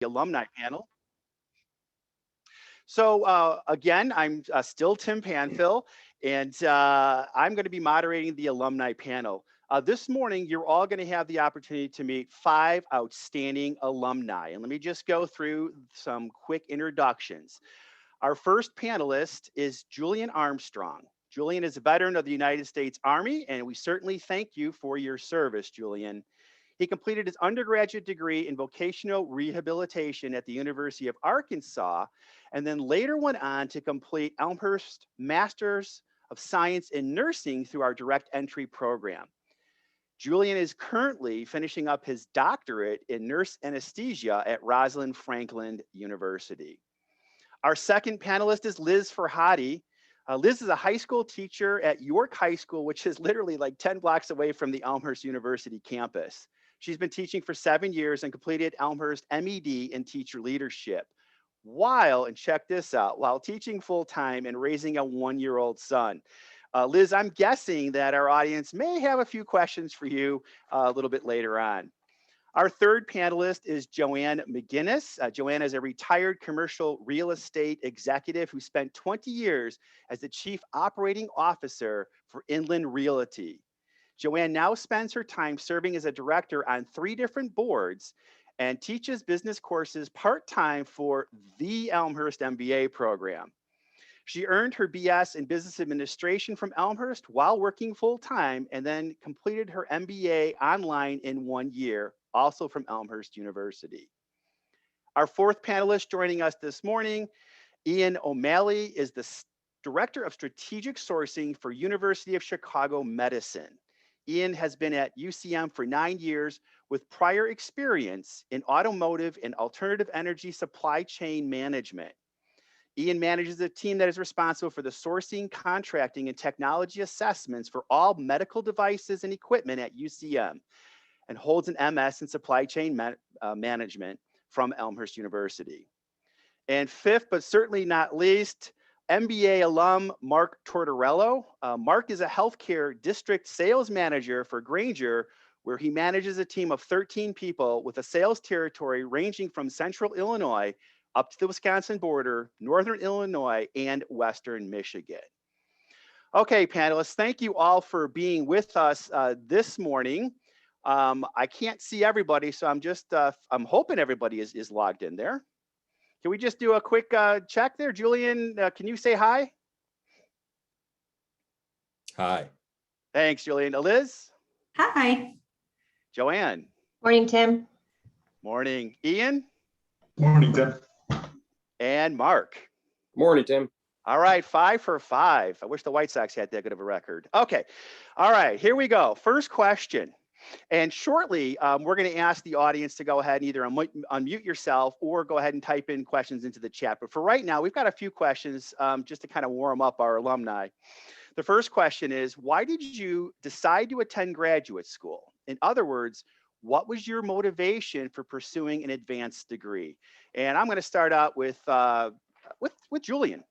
alumni panel. So again, I'm still Tim Panfill, and I'm going to be moderating the alumni panel. This morning, you're all going to have the opportunity to meet 5 outstanding alumni. And let me just go through some quick introductions. Our first panelist is Julian Armstrong. Julian is a veteran of the United States Army, and we certainly thank you for your service, Julian. He completed his undergraduate degree in vocational rehabilitation at the University of Arkansas, and then later went on to complete Elmhurst Masters of Science in Nursing through our direct entry program. Julian is currently finishing up his doctorate in nurse anesthesia at Rosalind Franklin University. Our second panelist is Liz Ferhati. Liz is a high school teacher at York High School, which is literally like 10 blocks away from the Elmhurst University campus. She's been teaching for 7 years and completed Elmhurst MED in teacher leadership. And check this out, while teaching full-time and raising a 1-year-old son. Liz, I'm guessing that our audience may have a few questions for you a little bit later on. Our third panelist is Joanne Mcginnis. Joanne is a retired commercial real estate executive who spent 20 years as the chief operating officer for Inland Realty. Joanne now spends her time serving as a director on 3 different boards and teaches business courses part-time for the Elmhurst MBA program. She earned her BS in business administration from Elmhurst while working full-time, and then completed her MBA online in 1 year, also from Elmhurst University. Our fourth panelist joining us this morning, Ian O'Malley, is the Director of Strategic Sourcing for University of Chicago Medicine. Ian has been at UCM for 9 years with prior experience in automotive and alternative energy supply chain management. Ian manages a team that is responsible for the sourcing, contracting, and technology assessments for all medical devices and equipment at UCM, and holds an MS in supply chain management from Elmhurst University. And fifth, but certainly not least, MBA alum Mark Tortorello. Mark is a healthcare district sales manager for Grainger, where he manages a team of 13 people with a sales territory ranging from central Illinois up to the Wisconsin border, northern Illinois, and western Michigan. Okay, panelists, thank you all for being with us this morning. I can't see everybody, so I'm hoping everybody is logged in there. Can we just do a quick check there? Julian, can you say hi? Hi. Thanks, Julian. Liz? Hi. Joanne? Morning, Tim. Morning. Ian? Morning, Tim. And Mark? Morning, Tim. All right, 5 for 5. I wish the White Sox had that good of a record. Okay, all right, here we go. First question. And shortly, we're going to ask the audience to go ahead and either unmute yourself or go ahead and type in questions into the chat. But for right now, we've got a few questions just to kind of warm up our alumni. The first question is, why did you decide to attend graduate school? In other words, what was your motivation for pursuing an advanced degree? And I'm going to start out with Julian.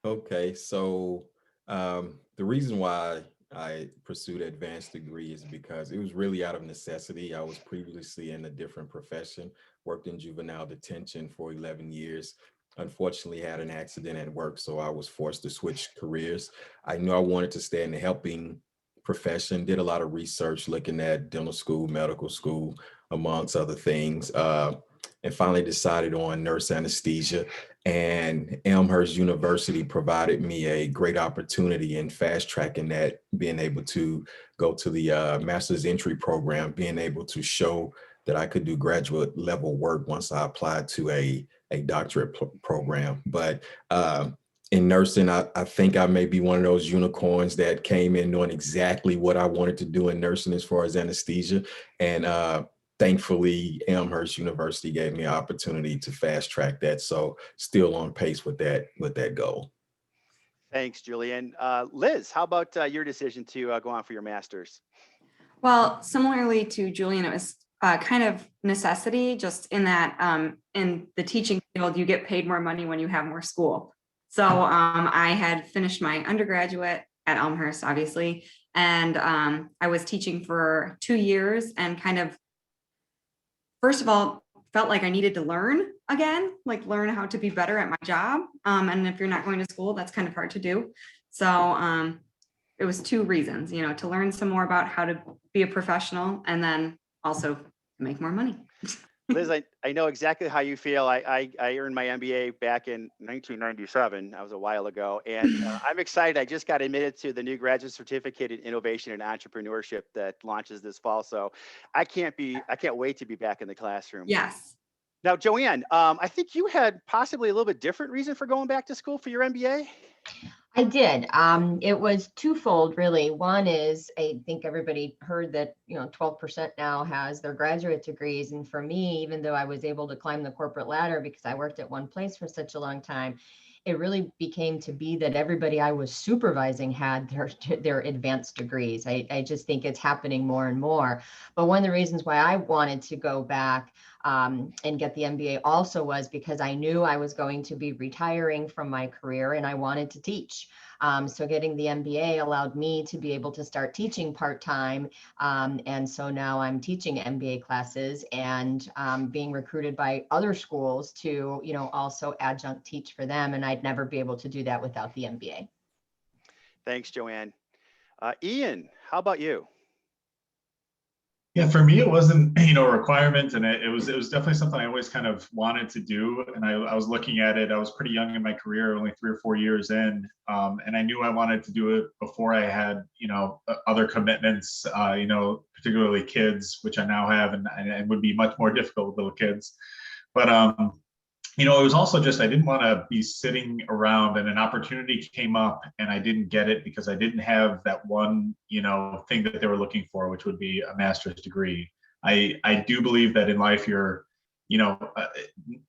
Okay, so the reason why I pursued an advanced degree is because it was really out of necessity. I was previously in a different profession, worked in juvenile detention for 11 years. Unfortunately, had an accident at work, so I was forced to switch careers. I knew I wanted to stay in the helping profession, did a lot of research looking at dental school, medical school, amongst other things, and finally decided on nurse anesthesia. And Elmhurst University provided me a great opportunity in fast tracking that, being able to go to the master's entry program, being able to show that I could do graduate level work once I applied to a doctorate program. But in nursing, I think I may be one of those unicorns that came in knowing exactly what I wanted to do in nursing as far as anesthesia. And thankfully, Elmhurst University gave me an opportunity to fast track that. So still on pace with that goal. Thanks, Julian. Liz, how about your decision to go on for your master's? Well, similarly to Julian, it was kind of necessity, just in that in the teaching field, you get paid more money when you have more school. So I had finished my undergraduate at Elmhurst, obviously, and I was teaching for 2 years and kind of first of all, felt like I needed to learn again, like learn how to be better at my job. And if you're not going to school, that's kind of hard to do. So it was two reasons, to learn some more about how to be a professional and then also make more money. Liz, I know exactly how you feel. I earned my MBA back in 1997. That was a while ago. And I'm excited. I just got admitted to the new graduate certificate in innovation and entrepreneurship that launches this fall. So I can't wait to be back in the classroom. Yes. Now, Joanne, I think you had possibly a little bit different reason for going back to school for your MBA. I did. It was twofold, really. One is I think everybody heard that, 12% now has their graduate degrees. And for me, even though I was able to climb the corporate ladder because I worked at one place for such a long time, it really became to be that everybody I was supervising had their advanced degrees. I just think it's happening more and more. But one of the reasons why I wanted to go back and get the MBA also was because I knew I was going to be retiring from my career and I wanted to teach. So getting the MBA allowed me to be able to start teaching part-time. And so now I'm teaching MBA classes and being recruited by other schools to, also adjunct teach for them. And I'd never be able to do that without the MBA. Thanks, Joanne. Ian, how about you? Yeah, for me, it wasn't, a requirement, and it was definitely something I always kind of wanted to do. And I was looking at it. I was pretty young in my career, only 3 or 4 years in, and I knew I wanted to do it before I had, other commitments, particularly kids, which I now have, and would be much more difficult with little kids. But it was also just I didn't want to be sitting around and an opportunity came up and I didn't get it because I didn't have that one, thing that they were looking for, which would be a master's degree. I do believe that in life,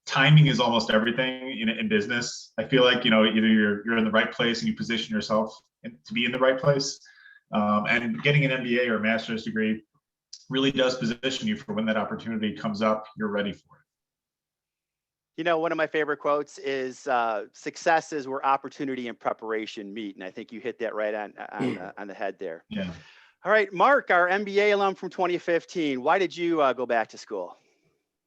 timing is almost everything in business. I feel like, either you're in the right place and you position yourself to be in the right place. And getting an MBA or a master's degree really does position you for when that opportunity comes up, you're ready for it. One of my favorite quotes is success is where opportunity and preparation meet. And I think you hit that right on the head there. Yeah. All right, Mark, our MBA alum from 2015. Why did you go back to school?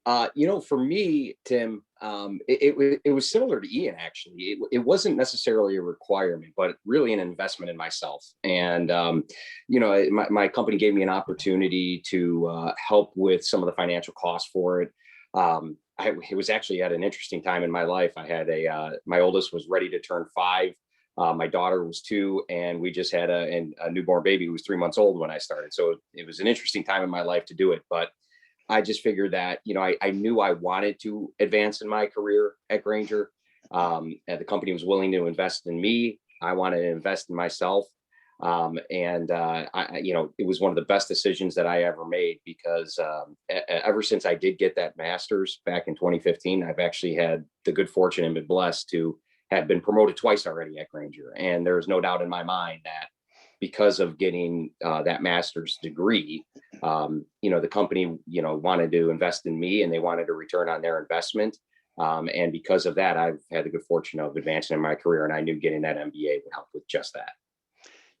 For me, Tim, it was similar to Ian, actually. It wasn't necessarily a requirement, but really an investment in myself. And, my company gave me an opportunity to help with some of the financial costs for it. It was actually at an interesting time in my life. I had my oldest was ready to turn 5. My daughter was 2, and we just had a newborn baby who was 3 months old when I started. So it was an interesting time in my life to do it. But I just figured that, I knew I wanted to advance in my career at Grainger. And the company was willing to invest in me. I wanted to invest in myself. It was one of the best decisions that I ever made because ever since I did get that master's back in 2015, I've actually had the good fortune and been blessed to have been promoted twice already at Grainger. And there's no doubt in my mind that because of getting that master's degree, the company, wanted to invest in me and they wanted a return on their investment. And because of that, I've had the good fortune of advancing in my career, and I knew getting that MBA would help with just that.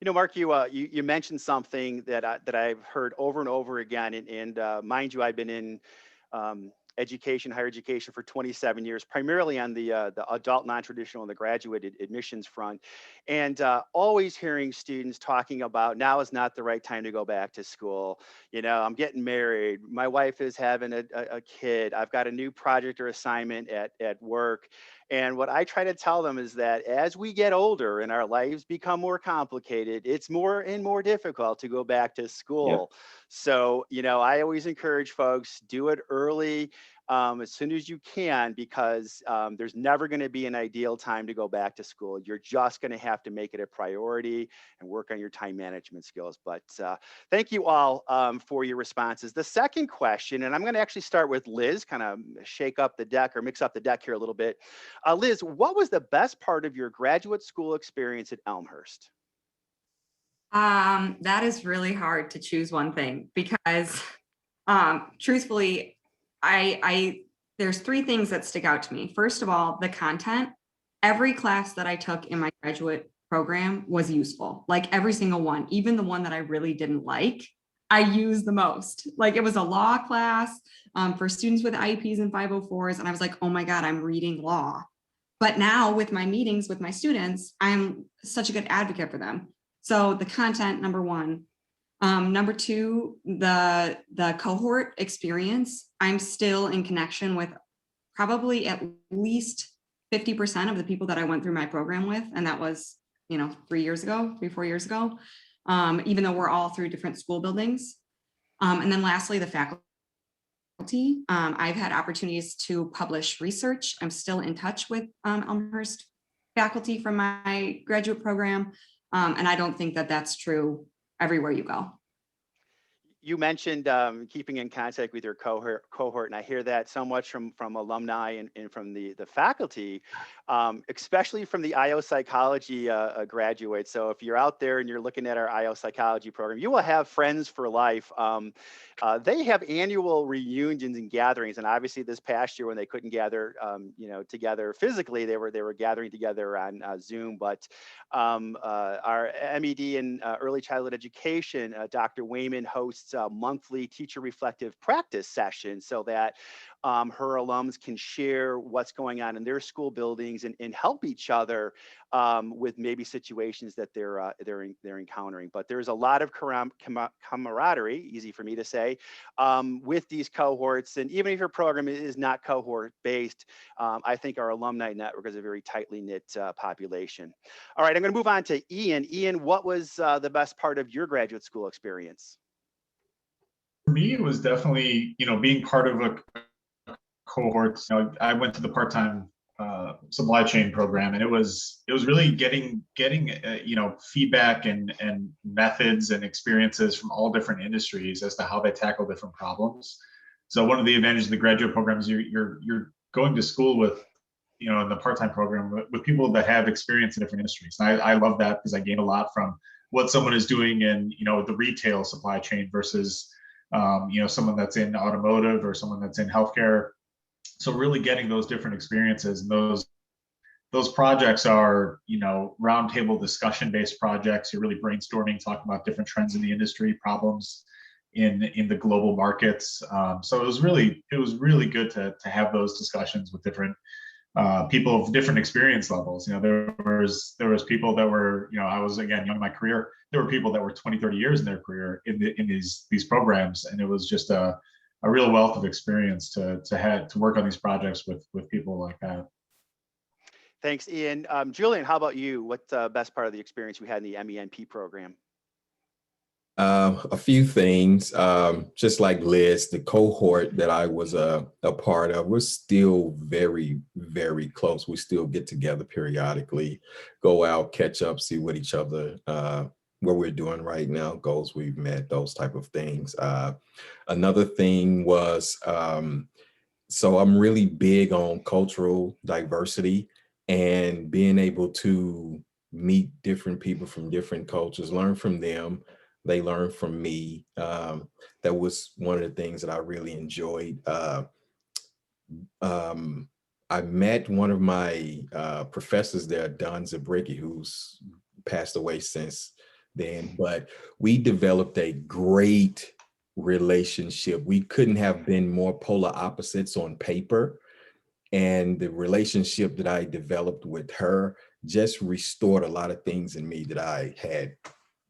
Mark, you mentioned something that I've heard over and over again, and mind you, I've been in higher education for 27 years, primarily on the adult non-traditional and the graduate admissions front, and always hearing students talking about now is not the right time to go back to school. I'm getting married, my wife is having a kid, I've got a new project or assignment at work. And what I try to tell them is that as we get older and our lives become more complicated, it's more and more difficult to go back to school. Yep. So, I always encourage folks, do it early, as soon as you can, because there's never going to be an ideal time to go back to school. You're just going to have to make it a priority and work on your time management skills. But thank you all for your responses. The second question, and I'm going to actually start with Liz, kind of shake up the deck or mix up the deck here a little bit. Liz, what was the best part of your graduate school experience at Elmhurst? That is really hard to choose one thing because truthfully, there's 3 things that stick out to me. First of all, the content. Every class that I took in my graduate program was useful, like every single one, even the one that I really didn't like. I used the most. Like it was a law class for students with IEPs and 504s. And I was like, oh my God, I'm reading law. But now with my meetings with my students, I'm such a good advocate for them. So the content, number one. Number two, the cohort experience. I'm still in connection with probably at least 50% of the people that I went through my program with. And that was, 4 years ago, even though we're all through different school buildings. And then lastly, the faculty. I've had opportunities to publish research. I'm still in touch with Elmhurst faculty from my graduate program. And I don't think that that's true everywhere you go. You mentioned keeping in contact with your cohort, and I hear that so much from alumni and from the faculty, especially from the IO psychology graduates. So if you're out there and you're looking at our IO psychology program, you will have friends for life. They have annual reunions and gatherings, and obviously this past year when they couldn't gather, together physically, they were gathering together on Zoom. But our MED in early childhood education, Dr. Wayman, hosts monthly teacher reflective practice sessions so that her alums can share what's going on in their school buildings and help each other with maybe situations that they're encountering. But there's a lot of camaraderie, easy for me to say, with these cohorts. And even if your program is not cohort based, I think our alumni network is a very tightly knit population. All right, I'm going to move on to Ian. Ian, what was the best part of your graduate school experience? For me, it was definitely, being part of a cohort. I went to the part-time supply chain program, and it was really getting feedback and methods and experiences from all different industries as to how they tackle different problems. So one of the advantages of the graduate program is you're going to school with, in the part-time program with people that have experience in different industries. And I love that because I gain a lot from what someone is doing in, the retail supply chain versus, someone that's in automotive or someone that's in healthcare. So really getting those different experiences, and those projects are, roundtable discussion-based projects. You're really brainstorming, talking about different trends in the industry, problems in the global markets. So it was really good to have those discussions with different people of different experience levels. There was people that were, I was, again, young in my career. There were people that were 20, 30 years in their career in these programs, and it was just a real wealth of experience to work on these projects with people like that. Thanks, Ian. Julian, how about you? What's the best part of the experience you had in the MENP program? A few things, just like Liz, the cohort that I was a part of, we're still very, very close. We still get together periodically, go out, catch up, see what each other, what we're doing right now, goals we've met, those type of things. Another thing was, so I'm really big on cultural diversity and being able to meet different people from different cultures, learn from them. They learned from me. That was one of the things that I really enjoyed. I met one of my professors there, Don Zabricki, who's passed away since then, but we developed a great relationship. We couldn't have been more polar opposites on paper. And the relationship that I developed with her just restored a lot of things in me that I had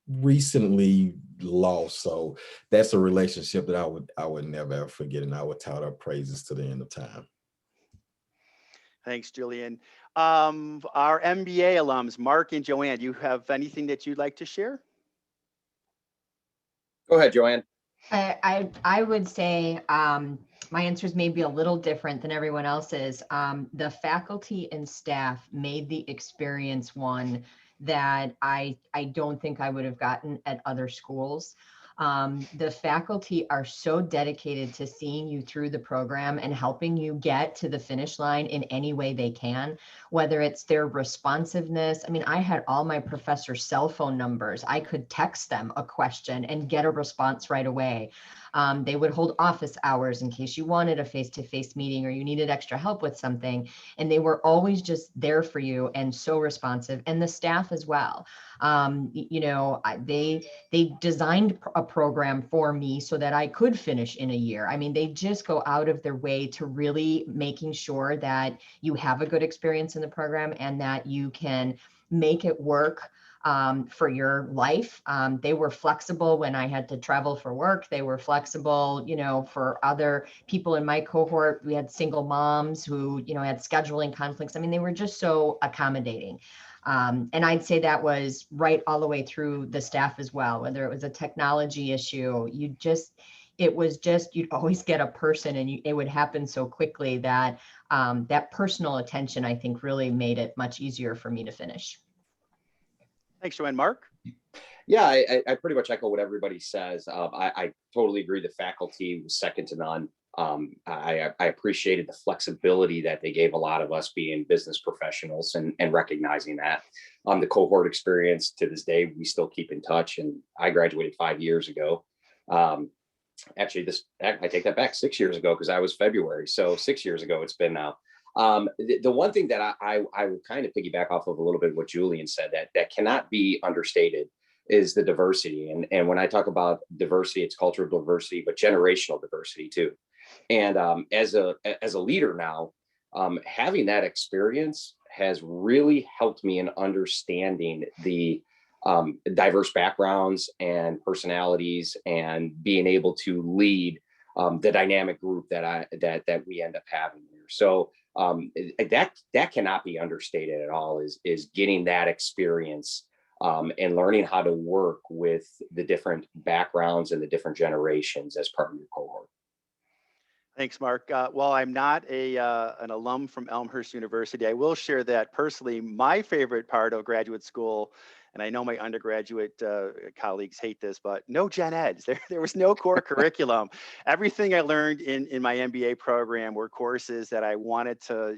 recently lost. So that's a relationship that I would never ever forget, and I would tout her praises to the end of time. Thanks, Julian. Our MBA alums, Mark and Joanne, you have anything that you'd like to share? Go ahead, Joanne. I would say my answers may be a little different than everyone else's. The faculty and staff made the experience one that I don't think I would have gotten at other schools. The faculty are so dedicated to seeing you through the program and helping you get to the finish line in any way they can, whether it's their responsiveness. I mean, I had all my professors' cell phone numbers. I could text them a question and get a response right away. They would hold office hours in case you wanted a face-to-face meeting or you needed extra help with something. And they were always just there for you and so responsive, and the staff as well. They designed a program for me so that I could finish in a year. I mean, they just go out of their way to really making sure that you have a good experience in the program and that you can make it work for your life. They were flexible when I had to travel for work. They were flexible, for other people in my cohort. We had single moms who, had scheduling conflicts. I mean, they were just so accommodating. And I'd say that was right all the way through the staff as well, whether it was a technology issue, you'd always get a person, and it would happen so quickly that that personal attention, I think, really made it much easier for me to finish. Thanks, Joanne. Mark? Yeah, I pretty much echo what everybody says. I totally agree. The faculty was second to none. I appreciated the flexibility that they gave a lot of us being business professionals and recognizing that. The cohort experience, to this day, we still keep in touch. And I graduated 5 years ago. Actually, I take that back, 6 years ago, because I was February. So 6 years ago, it's been now. The one thing that I would kind of piggyback off of a little bit what Julian said that cannot be understated is the diversity. And when I talk about diversity, it's cultural diversity, but generational diversity too. And as a leader now, having that experience has really helped me in understanding the diverse backgrounds and personalities and being able to lead the dynamic group that we end up having here. So that cannot be understated at all, is getting that experience and learning how to work with the different backgrounds and the different generations as part of your cohort. Thanks, Mark. While I'm not an alum from Elmhurst University, I will share that personally, my favorite part of graduate school, and I know my undergraduate colleagues hate this, but no gen eds. There was no core curriculum. Everything I learned in my MBA program were courses that I wanted to,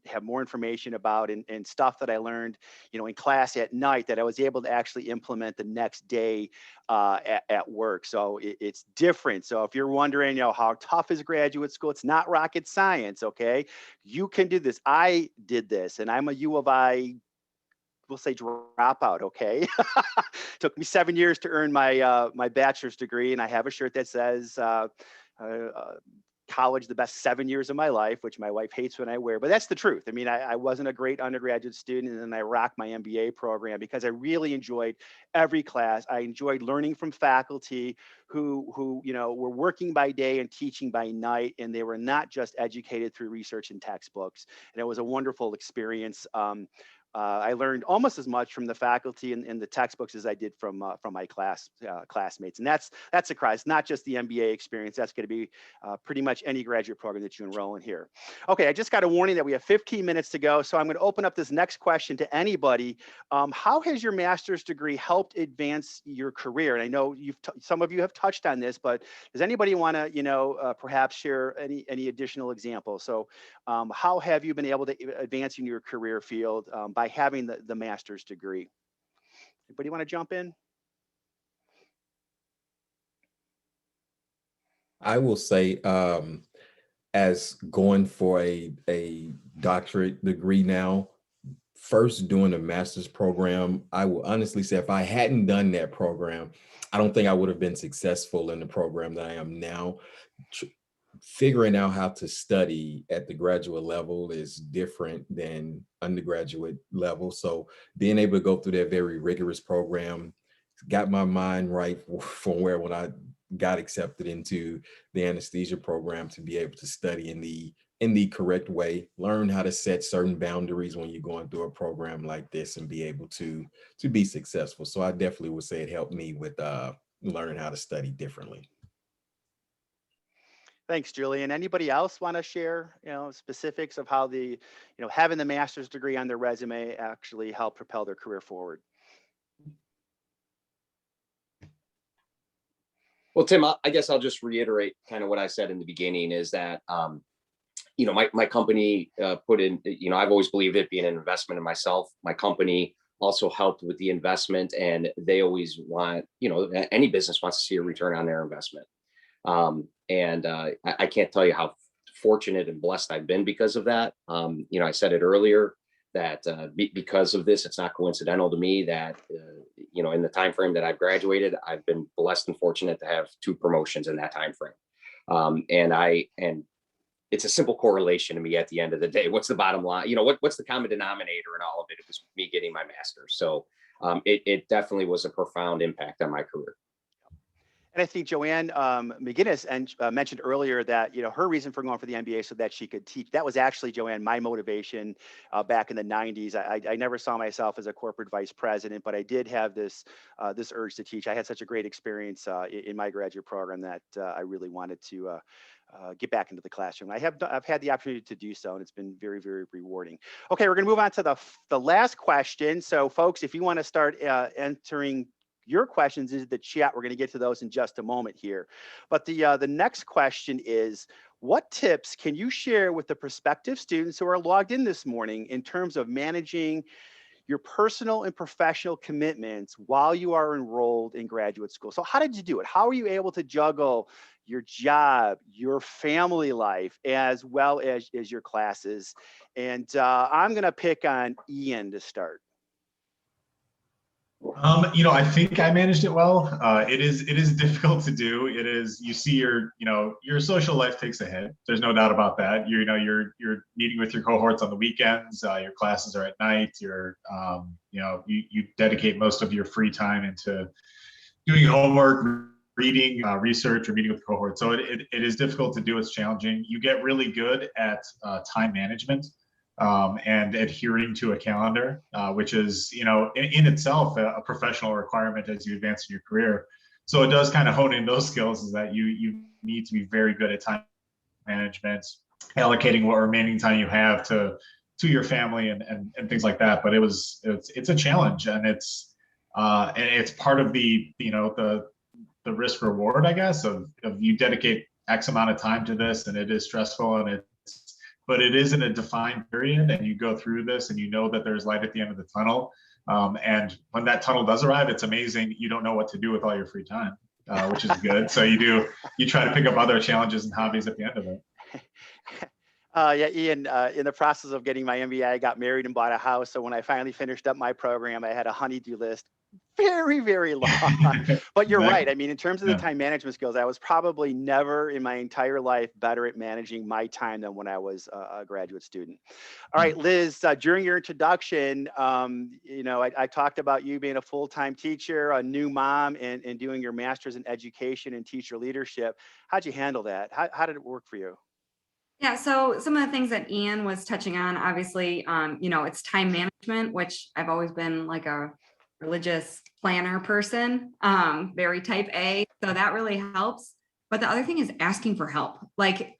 have more information about, and stuff that I learned, in class at night that I was able to actually implement the next day at work. So it's different. So if you're wondering, how tough is graduate school, it's not rocket science. Okay, you can do this. I did this, and I'm a U of I, we'll say, dropout. Okay. Took me 7 years to earn my bachelor's degree. And I have a shirt that says college, the best 7 years of my life, which my wife hates when I wear, but that's the truth. I mean, I wasn't a great undergraduate student, and then I rocked my MBA program because I really enjoyed every class. I enjoyed learning from faculty who were working by day and teaching by night, and they were not just educated through research and textbooks. And it was a wonderful experience. I learned almost as much from the faculty and the textbooks as I did from my classmates. And that's a prize, not just the MBA experience. That's going to be pretty much any graduate program that you enroll in here. Okay, I just got a warning that we have 15 minutes to go. So I'm going to open up this next question to anybody. How has your master's degree helped advance your career? And I know some of you have touched on this, but does anybody want to, perhaps share any additional examples? So how have you been able to advance in your career field by having the master's degree? Anybody want to jump in? I will say, as going for a doctorate degree now, first doing a master's program, I will honestly say if I hadn't done that program, I don't think I would have been successful in the program that I am now. Figuring out how to study at the graduate level is different than undergraduate level. So being able to go through that very rigorous program got my mind right from when I got accepted into the anesthesia program, to be able to study in the correct way, learn how to set certain boundaries when you're going through a program like this, and be able to be successful. So I definitely would say it helped me with learning how to study differently. Thanks, Julian. Anybody else want to share, specifics of how having the master's degree on their resume actually helped propel their career forward? Well, Tim, I guess I'll just reiterate kind of what I said in the beginning, is that, my company put in, I've always believed it being an investment in myself. My company also helped with the investment, and they always want, any business wants to see a return on their investment. I can't tell you how fortunate and blessed I've been because of that. I said it earlier that because of this, it's not coincidental to me that, in the time frame that I've graduated, I've been blessed and fortunate to have 2 promotions in that time frame. And it's a simple correlation to me at the end of the day. What's the bottom line? What's the common denominator in all of it? It was me getting my master's. So it definitely was a profound impact on my career. And I think Joanne Mcginnis mentioned earlier that, her reason for going for the MBA so that she could teach. That was actually, Joanne, my motivation back in the 90s. I never saw myself as a corporate vice president, but I did have this urge to teach. I had such a great experience in my graduate program that I really wanted to get back into the classroom. I've had the opportunity to do so, and it's been very, very rewarding. Okay, we're going to move on to the last question. So, folks, if you want to start entering your questions into the chat, we're going to get to those in just a moment here. But the next question is, what tips can you share with the prospective students who are logged in this morning in terms of managing your personal and professional commitments while you are enrolled in graduate school? So how did you do it? How are you able to juggle your job, your family life, as well as your classes? And I'm going to pick on Ian to start. I think I managed it well. It is difficult to do. It is, you see your social life takes a hit. There's no doubt about that. You're meeting with your cohorts on the weekends. Your classes are at night. You dedicate most of your free time into doing homework, reading, research, or meeting with the cohort. So it is difficult to do. It's challenging. You get really good at time management. And adhering to a calendar, which is, in itself a professional requirement as you advance in your career. So it does kind of hone in those skills, is that you need to be very good at time management, allocating what remaining time you have to your family and things like that. But it's a challenge, and it's part of the risk reward, I guess, of you dedicate X amount of time to this, and it is stressful, but it is in a defined period, and you go through this and you know that there's light at the end of the tunnel. And when that tunnel does arrive, it's amazing. You don't know what to do with all your free time, which is good. So you try to pick up other challenges and hobbies at the end of it. Yeah, Ian, in the process of getting my MBA, I got married and bought a house. So when I finally finished up my program, I had a honey-do list, very, very long. But you're right. I mean, in terms of the time management skills, I was probably never in my entire life better at managing my time than when I was a graduate student. All right, Liz, during your introduction, I talked about you being a full-time teacher, a new mom, and doing your master's in education and teacher leadership. How'd you handle that? How did it work for you? Yeah, so some of the things that Ian was touching on, obviously, it's time management, which I've always been like a religious planner person, very type A. So that really helps. But the other thing is asking for help. I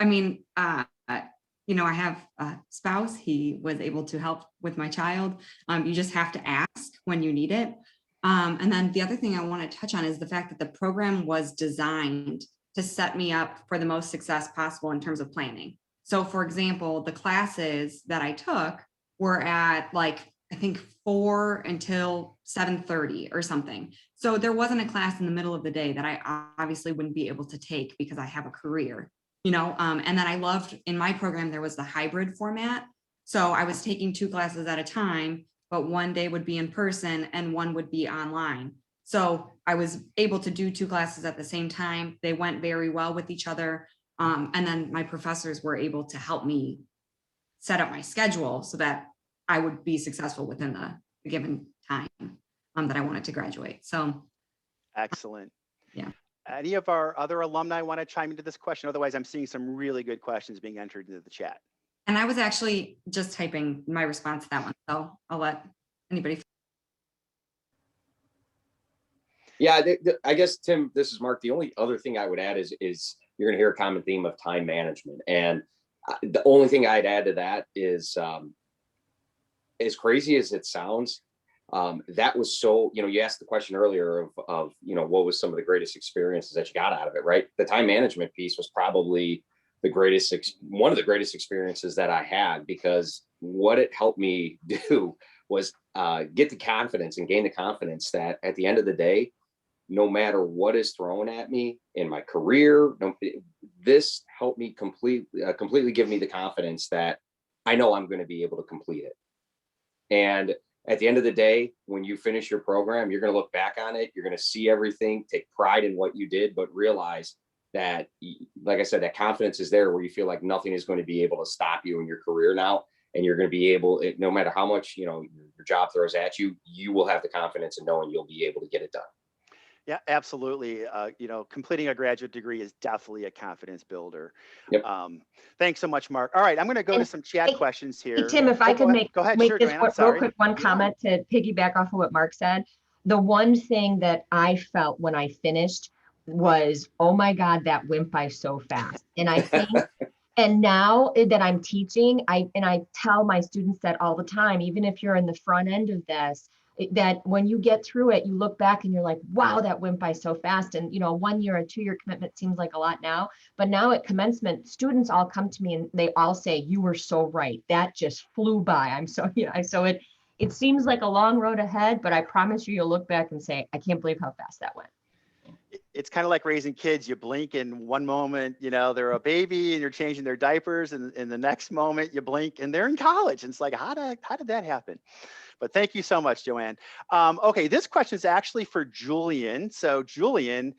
have a spouse. He was able to help with my child. You just have to ask when you need it. And then the other thing I want to touch on is the fact that the program was designed to set me up for the most success possible in terms of planning. So for example, the classes that I took were at I think 4 until 7:30 or something. So there wasn't a class in the middle of the day that I obviously wouldn't be able to take because I have a career, and then I loved in my program, there was the hybrid format. So I was taking 2 classes at a time, but one day would be in person and one would be online. So I was able to do 2 classes at the same time. They went very well with each other. And then my professors were able to help me set up my schedule so that I would be successful within the given time that I wanted to graduate. So. Excellent. Yeah. Any of our other alumni want to chime into this question? Otherwise, I'm seeing some really good questions being entered into the chat. And I was actually just typing my response to that one. So I'll let anybody. Yeah, I guess, Tim, this is Mark. The only other thing I would add is you're going to hear a common theme of time management. And the only thing I'd add to that is, as crazy as it sounds, that was so, you asked the question earlier of what was some of the greatest experiences that you got out of it, right? The time management piece was probably one of the greatest experiences that I had, because what it helped me do was get the confidence and gain the confidence that at the end of the day, no matter what is thrown at me in my career. This helped me completely give me the confidence that I know I'm going to be able to complete it. And at the end of the day, when you finish your program, you're going to look back on it. You're going to see everything, take pride in what you did, but realize that, like I said, that confidence is there where you feel like nothing is going to be able to stop you in your career now. And you're going to be able, no matter how much, your job throws at you, you will have the confidence in knowing you'll be able to get it done. Yeah, absolutely. Completing a graduate degree is definitely a confidence builder. Yep. Thanks so much, Mark. All right, I'm going to go to some chat questions Hey, here. Tim, if I could Go ahead. make Sure, this Joanne, I'm real sorry. quick, one comment to piggyback off of what Mark said. The one thing that I felt when I finished was, oh my God, that went by so fast. And I think, and now that I'm teaching, I tell my students that all the time, even if you're in the front end of this, that when you get through it, you look back and you're like, wow, that went by so fast. And, 1 year or 2 year commitment seems like a lot now, but now at commencement, students all come to me and they all say, you were so right. That just flew by. I'm so, so it seems like a long road ahead, but I promise you, you'll look back and say, I can't believe how fast that went. It's kind of like raising kids. You blink in one moment, they're a baby and you're changing their diapers, and in the next moment you blink and they're in college. And it's like, how did that happen? But thank you so much, Joanne. Okay, this question is actually for Julian. So Julian,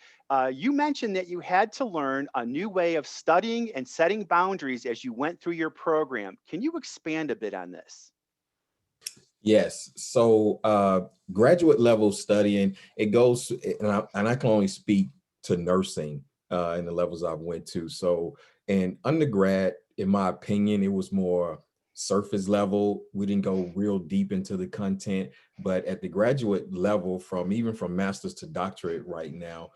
you mentioned that you had to learn a new way of studying and setting boundaries as you went through your program. Can you expand a bit on this? Yes. So graduate level studying, it goes, and I can only speak to nursing in the levels I've went to. So in undergrad, in my opinion, it was more surface level. We didn't go real deep into the content, but at the graduate level, even from master's to doctorate right now,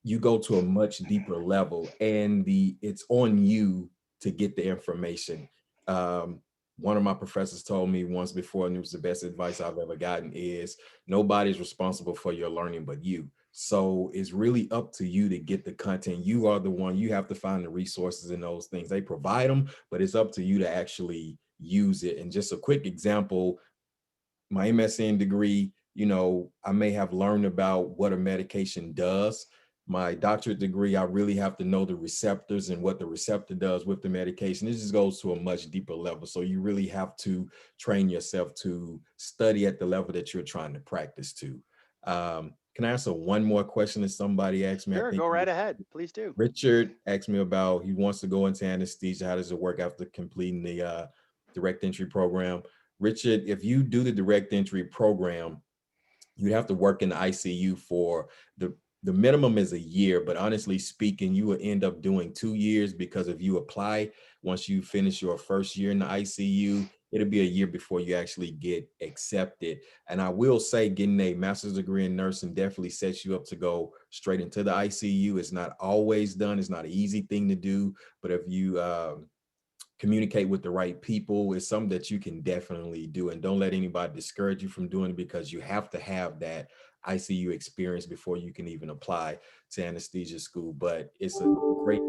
you go to a much deeper level, and it's on you to get the information. One of my professors told me once before, and it was the best advice I've ever gotten, is nobody's responsible for your learning but you. So it's really up to you to get the content. You are the one, you have to find the resources and those things. They provide them, but it's up to you to actually use it. And just a quick example, my MSN degree, I may have learned about what a medication does. My doctorate degree, I really have to know the receptors and what the receptor does with the medication. It just goes to a much deeper level. So you really have to train yourself to study at the level that you're trying to practice to. Can I answer one more question that somebody asked me? Sure, go right ahead. Please do. Richard asked me about, he wants to go into anesthesia. How does it work after completing the direct entry program? Richard, if you do the direct entry program, you'd have to work in the ICU for the minimum is a year, but honestly speaking, you will end up doing 2 years, because if you apply, once you finish your first year in the ICU, it'll be a year before you actually get accepted. And I will say, getting a master's degree in nursing definitely sets you up to go straight into the ICU. It's not always done. It's not an easy thing to do, but if you communicate with the right people, it's something that you can definitely do. And don't let anybody discourage you from doing it, because you have to have that ICU experience before you can even apply to anesthesia school. But it's a great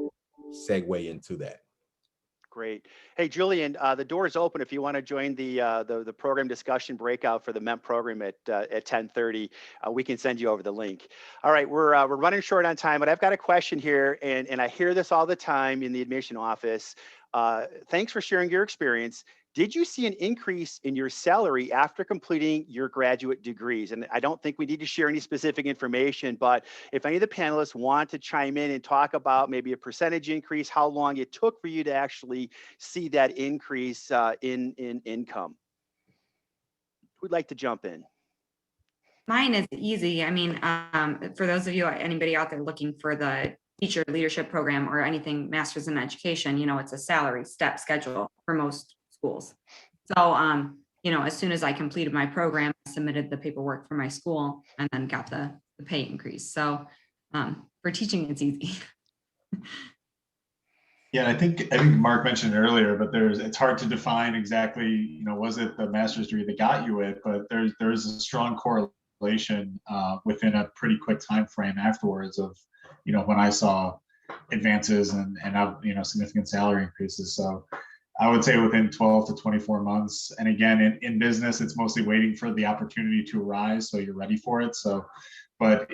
segue into that. Great. Hey, Julian, the door is open if you want to join the program discussion breakout for the MEMP program at 10:30. We can send you over the link. All right, we're running short on time, but I've got a question here, and I hear this all the time in the admission office. Thanks for sharing your experience. Did you see an increase in your salary after completing your graduate degrees? And I don't think we need to share any specific information, but if any of the panelists want to chime in and talk about maybe a percentage increase, how long it took for you to actually see that increase in income. Who'd like to jump in? Mine is easy. I mean, for those of you, anybody out there looking for the teacher leadership program or anything master's in education, it's a salary step schedule for most schools. So, as soon as I completed my program, I submitted the paperwork for my school and then got the pay increase. So for teaching, it's easy. Yeah, I think Mark mentioned earlier, but it's hard to define exactly, was it the master's degree that got you it, but there's a strong correlation within a pretty quick time frame afterwards of, when I saw advances and significant salary increases. So I would say within 12 to 24 months. And again, in business, it's mostly waiting for the opportunity to arise, so you're ready for it. So but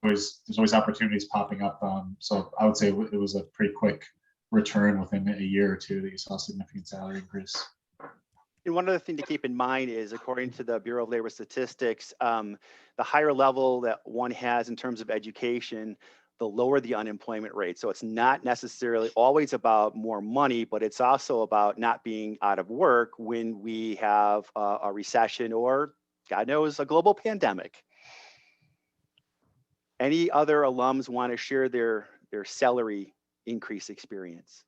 there's always opportunities popping up. So I would say it was a pretty quick return within a year or two that you saw significant salary increase. And one other thing to keep in mind is, according to the Bureau of Labor Statistics, the higher level that one has in terms of education, the lower the unemployment rate. So it's not necessarily always about more money, but it's also about not being out of work when we have a recession or, God knows, a global pandemic. Any other alums want to share their salary increase experience?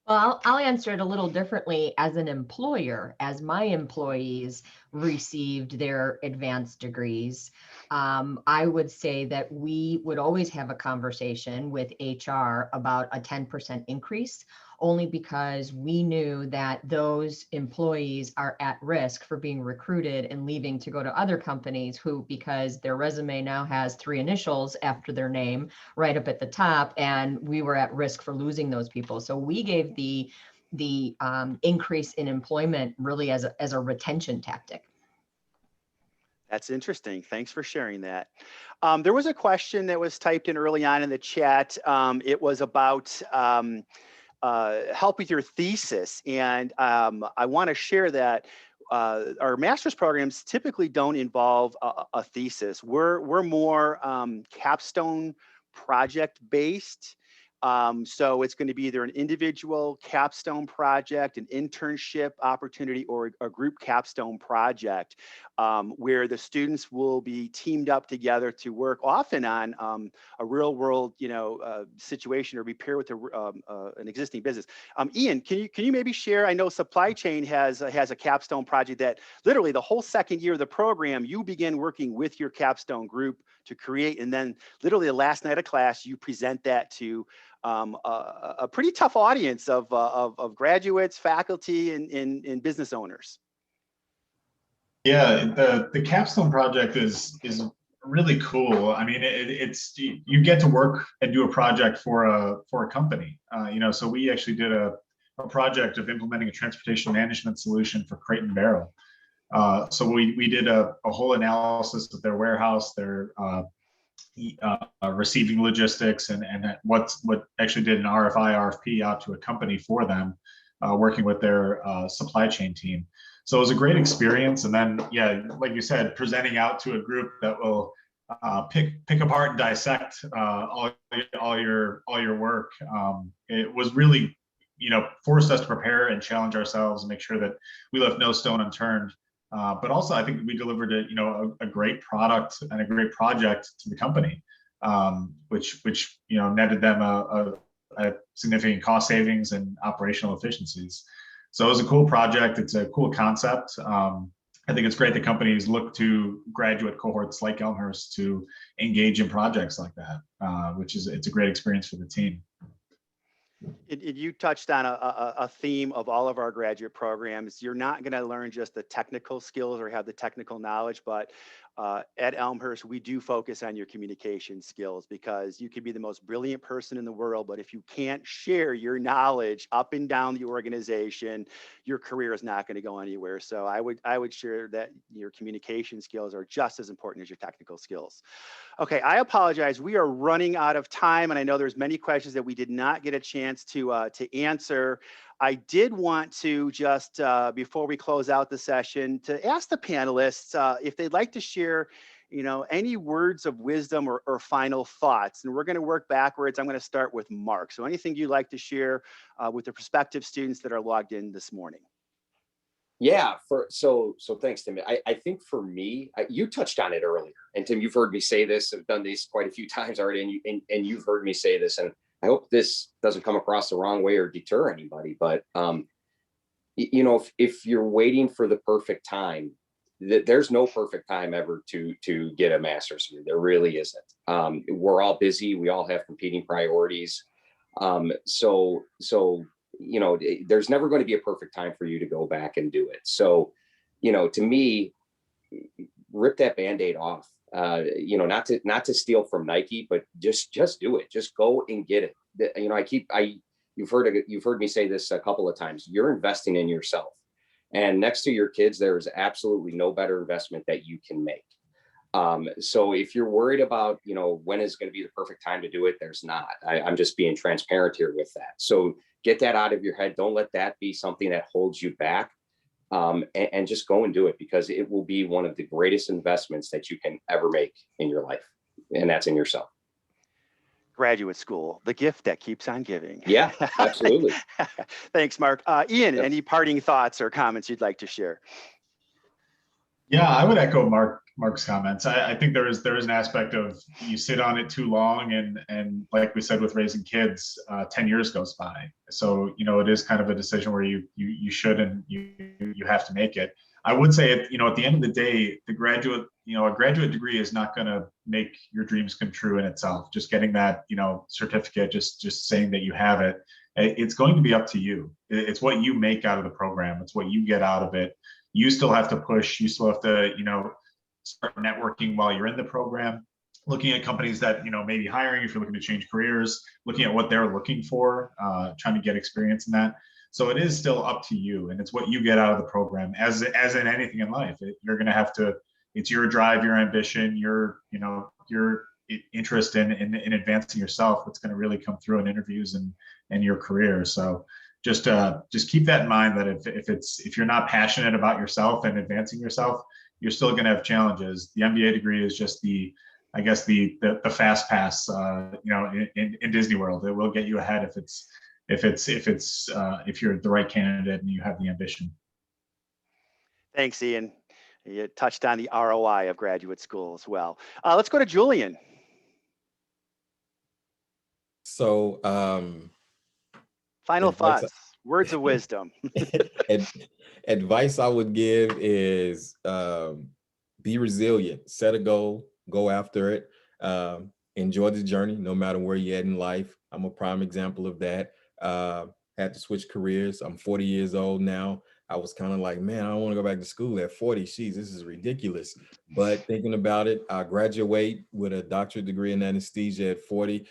Well, I'll answer it a little differently as an employer. As my employees received their advanced degrees, I would say that we would always have a conversation with HR about a 10% increase, only because we knew that those employees are at risk for being recruited and leaving to go to other companies who, because their resume now has 3 initials after their name right up at the top, and we were at risk for losing those people. So we gave the increase in employment really as a retention tactic. That's interesting. Thanks for sharing that. There was a question that was typed in early on in the chat. It was about help with your thesis. And I want to share that our master's programs typically don't involve a thesis. We're more capstone project based. So it's going to be either an individual capstone project, an internship opportunity, or a group capstone project, where the students will be teamed up together to work often on a real world, situation, or be paired with an existing business. Ian, can you maybe share? I know supply chain has a capstone project that literally the whole second year of the program, you begin working with your capstone group to create, and then literally the last night of class, you present that to a pretty tough audience of graduates, faculty, and business owners. Yeah, the capstone project is really cool. I mean, it's you get to work and do a project for a company. So we actually did a project of implementing a transportation management solution for Crate and Barrel. So we did a whole analysis of their warehouse, their receiving logistics, and what actually did an RFI, RFP out to a company for them, working with their supply chain team. So it was a great experience. And then, yeah, like you said, presenting out to a group that will pick apart and dissect all your work. It was really, forced us to prepare and challenge ourselves and make sure that we left no stone unturned. But also, I think we delivered a great product and a great project to the company, which netted them a significant cost savings and operational efficiencies. So it was a cool project. It's a cool concept. I think it's great that companies look to graduate cohorts like Elmhurst to engage in projects like that, it's a great experience for the team. You touched on a theme of all of our graduate programs. You're not going to learn just the technical skills or have the technical knowledge, but at Elmhurst, we do focus on your communication skills, because you could be the most brilliant person in the world, but if you can't share your knowledge up and down the organization, your career is not going to go anywhere. So I would share that your communication skills are just as important as your technical skills. Okay, I apologize. We are running out of time, and I know there's many questions that we did not get a chance to answer. I did want to just, before we close out the session, to ask the panelists if they'd like to share, any words of wisdom or final thoughts. And we're going to work backwards. I'm going to start with Mark. So anything you'd like to share with the prospective students that are logged in this morning? Yeah, so thanks, Tim. I think for me, you touched on it earlier, and Tim, you've heard me say this. I've done this quite a few times already, and you've heard me say this, and I hope this doesn't come across the wrong way or deter anybody. But if you're waiting for the perfect time, there's no perfect time ever to get a master's degree. There really isn't. We're all busy. We all have competing priorities. So there's never going to be a perfect time for you to go back and do it. So, to me, rip that Band-Aid off. Not to steal from Nike, but just do it. Just go and get it. You've heard me say this a couple of times. You're investing in yourself, and next to your kids, there is absolutely no better investment that you can make. So if you're worried about, when is going to be the perfect time to do it, there's not. I'm just being transparent here with that. So get that out of your head. Don't let that be something that holds you back. And just go and do it, because it will be one of the greatest investments that you can ever make in your life. And that's in yourself. Graduate school, the gift that keeps on giving. Yeah, absolutely. Thanks, Mark. Ian, any parting thoughts or comments you'd like to share? Yeah, I would echo Mark's comments. I think there is an aspect of you sit on it too long, and like we said with raising kids, 10 years goes by. So it is kind of a decision where you should and you have to make it. I would say at the end of the day, a graduate degree is not going to make your dreams come true in itself. Just getting that certificate, just saying that you have it, it's going to be up to you. It's what you make out of the program. It's what you get out of it. You still have to push. You still have to, start networking while you're in the program, looking at companies that, maybe hiring if you're looking to change careers, looking at what they're looking for, trying to get experience in that. So it is still up to you, and it's what you get out of the program. As in anything in life, you're going to have to. It's your drive, your ambition, your interest in advancing yourself that's going to really come through in interviews and your career. So just keep that in mind, that if you're not passionate about yourself and advancing yourself, you're still going to have challenges. The MBA degree is just the fast pass, in Disney World. It will get you ahead if you're the right candidate and you have the ambition. Thanks, Ian. You touched on the ROI of graduate school as well. Let's go to Julian. So, Final thoughts, words of wisdom. Advice I would give is be resilient, set a goal, go after it, enjoy the journey, no matter where you're at in life. I'm a prime example of that. Had to switch careers. I'm 40 years old now. I was kind of like, man, I don't want to go back to school at 40. Jeez, this is ridiculous. But thinking about it, I graduate with a doctorate degree in anesthesia at 40.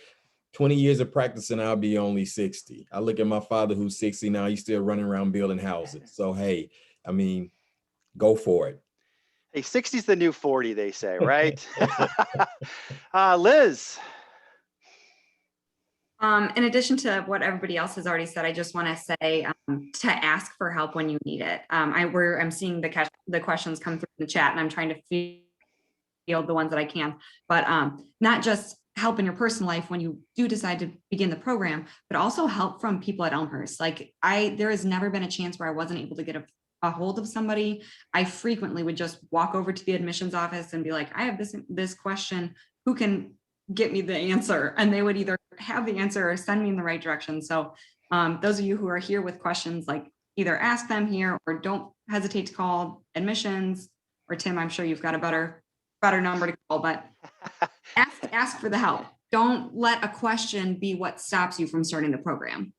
20 years of practice and I'll be only 60. I look at my father who's 60 now, he's still running around building houses. So, hey, go for it. Hey, 60 is the new 40, they say, right? Liz. In addition to what everybody else has already said, I just want to say to ask for help when you need it. I'm seeing the questions come through in the chat, and I'm trying to field the ones that I can, but not just help in your personal life when you do decide to begin the program, but also help from people at Elmhurst. There has never been a chance where I wasn't able to get a hold of somebody. I frequently would just walk over to the admissions office and be like, I have this question, who can get me the answer? And they would either have the answer or send me in the right direction. So those of you who are here with questions, either ask them here or don't hesitate to call admissions, or Tim, I'm sure you've got a better number to call, but ask for the help. Don't let a question be what stops you from starting the program.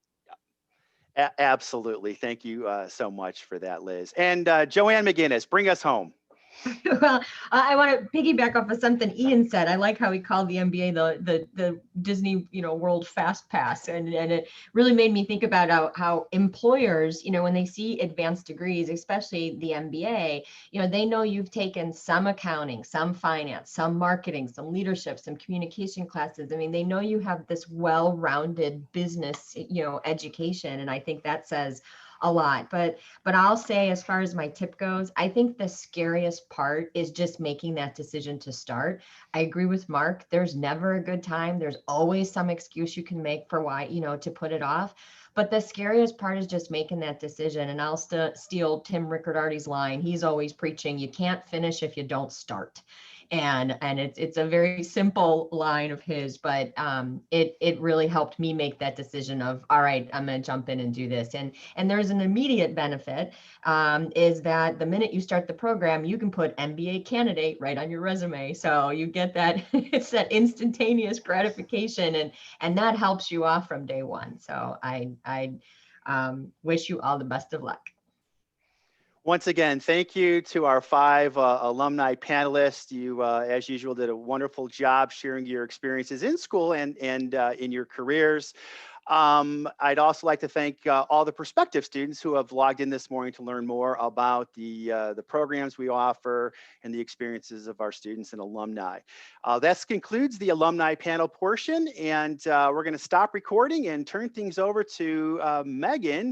Absolutely. Thank you so much for that, Liz. And Joanne Mcginnis, bring us home. Well, I want to piggyback off of something Ian said. I like how he called the MBA the Disney World Fast Pass, and it really made me think about how employers, when they see advanced degrees, especially the MBA, they know you've taken some accounting, some finance, some marketing, some leadership, some communication classes. They know you have this well-rounded business, education, and I think that says a lot. But I'll say, as far as my tip goes, I think the scariest part is just making that decision to start. I agree with Mark. There's never a good time. There's always some excuse you can make for why, to put it off. But the scariest part is just making that decision. And I'll steal Tim Riccardardi's line. He's always preaching, you can't finish if you don't start. And it's a very simple line of his, but it really helped me make that decision of, all right, I'm going to jump in and do this. And there's an immediate benefit, is that the minute you start the program, you can put MBA candidate right on your resume. So you get that, it's that instantaneous gratification, and that helps you off from day one. So I wish you all the best of luck. Once again, thank you to our 5 alumni panelists. You, as usual, did a wonderful job sharing your experiences in school and in your careers. I'd also like to thank all the prospective students who have logged in this morning to learn more about the programs we offer and the experiences of our students and alumni. That concludes the alumni panel portion, and we're going to stop recording and turn things over to Megan